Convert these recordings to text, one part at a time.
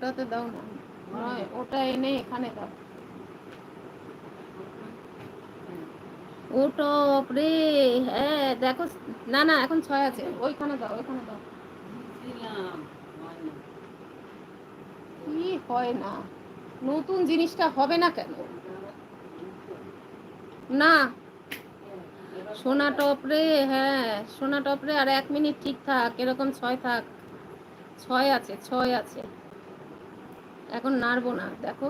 ওটাতে দাও না, নয় ওটা এনে এখানে দাও। ওটা রে, হ্যাঁ দেখো, না না এখন 6 আছে, ওইখানে দাও, ওইখানে দাও। কি হয় না, নতুন জিনিসটা হবে না কেন? না সোনা টপ রে, হ্যাঁ সোনা টপ রে, আর 1 মিনিট ঠিক থাক, এরকম 6 থাক, 6 আছে, 6 আছে, এখন নাড়বো না দেখো।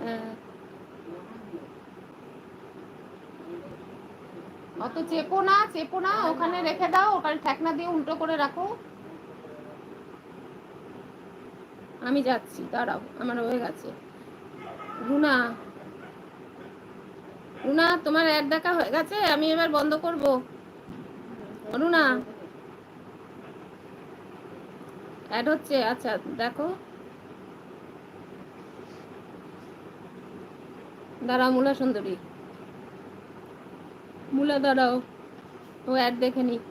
হ্যাঁ অত চেপো না, চেপো না, ওখানে রেখে দাও, ওখানে ঠেকনা দিয়ে উল্টো করে রাখো। আমি যাচ্ছি, দাঁড়াও, আমার হয়ে গেছে। রুনা, রুনা তোমার অ্যাড দেখা হয়ে গেছে, আমি এবার বন্ধ করব। রুনা অ্যাড হচ্ছে, আচ্ছা দেখো, দাঁড়াও মুলা সুন্দরী, মুলা দাঁড়াও, ও অ্যাড দেখে নিক।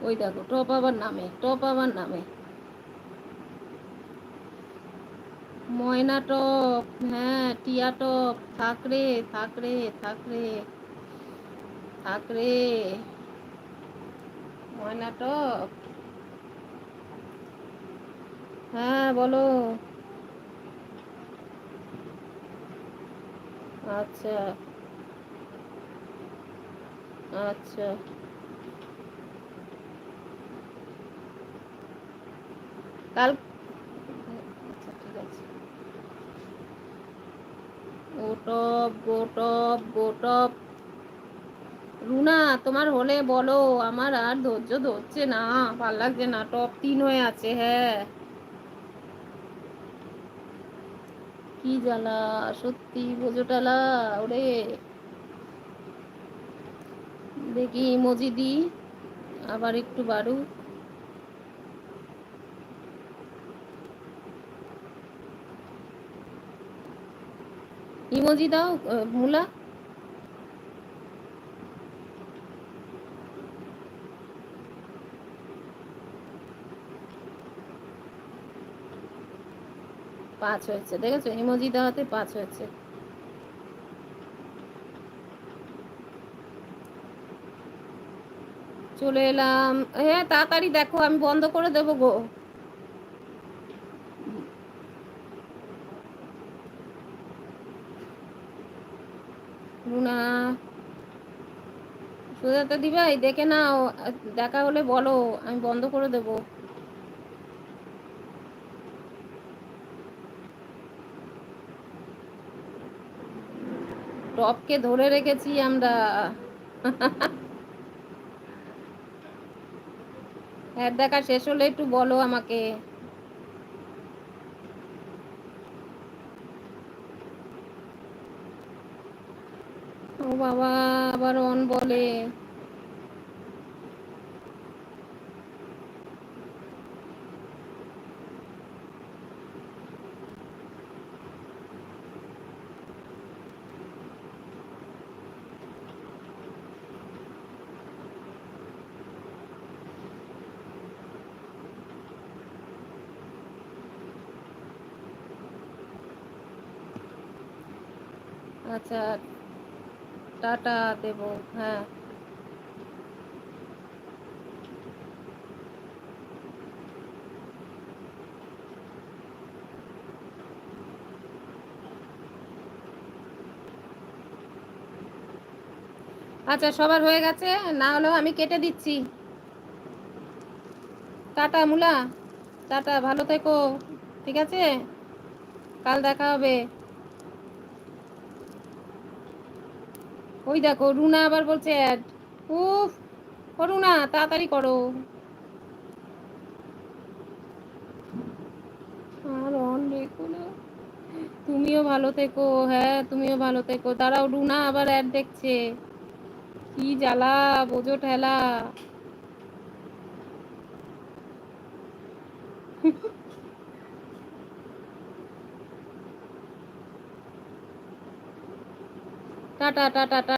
ওই দেখো টপ আবার নামে, টপ আবার নামে, ময়না টপ, হ্যাঁ টিয়া টপ, থাক রে, থাক রে, থাক রে, থাক রে, ময়না টপ, হ্যাঁ বলো। আচ্ছা আচ্ছা, কাল, আচ্ছা ঠিক আছে। ও টপ, গো টপ, গো টপ। রুনা তোমার হলে বলো, আমার আর ধৈর্য ধরছে না, ভাল লাগছে না, টপ 3 হয়ে আছে, হ্যাঁ কি জ্বালা, সত্যি বোঝো টালা ওরে। দেখি ইমোজি দি, আবার একটু বাড়ুক, ইমোজি দাও মুলা। 5 হয়েছে, দেখেছো ইমোজি দেওয়াতে 5 হয়েছে। চলে এলাম, হ্যাঁ তাড়াতাড়ি দেখো, আমি বন্ধ করে দেবো গো। রুনা সুজাতা দিভাই দেখে নাও, দেখা হলে বলো, আমি বন্ধ করে দেবো। টপকে ধরে রেখেছি আমরা। হ্যাঁ দেখা শেষ হলে একটু বলো আমাকে। ও বাবা, আবার অন বলে। আচ্ছা টাটা দেবো, হ্যাঁ আচ্ছা সবার হয়ে গেছে, না হলেও আমি কেটে দিচ্ছি। টাটা মুলা, টাটা, ভালো থেকো, ঠিক আছে, কাল দেখা হবে। ওই দেখো রুনা আবার বলছে অ্যাড, উফ, করো না তাড়াতাড়ি করো। আর অন রেখো না, তুমিও ভালো থেকো, হ্যাঁ তুমিও ভালো থেকো, দাঁড়াও রুনা আবার অ্যাড দেখছে, কি জ্বালা, বোঝো ঠেলা। Tata tata tata.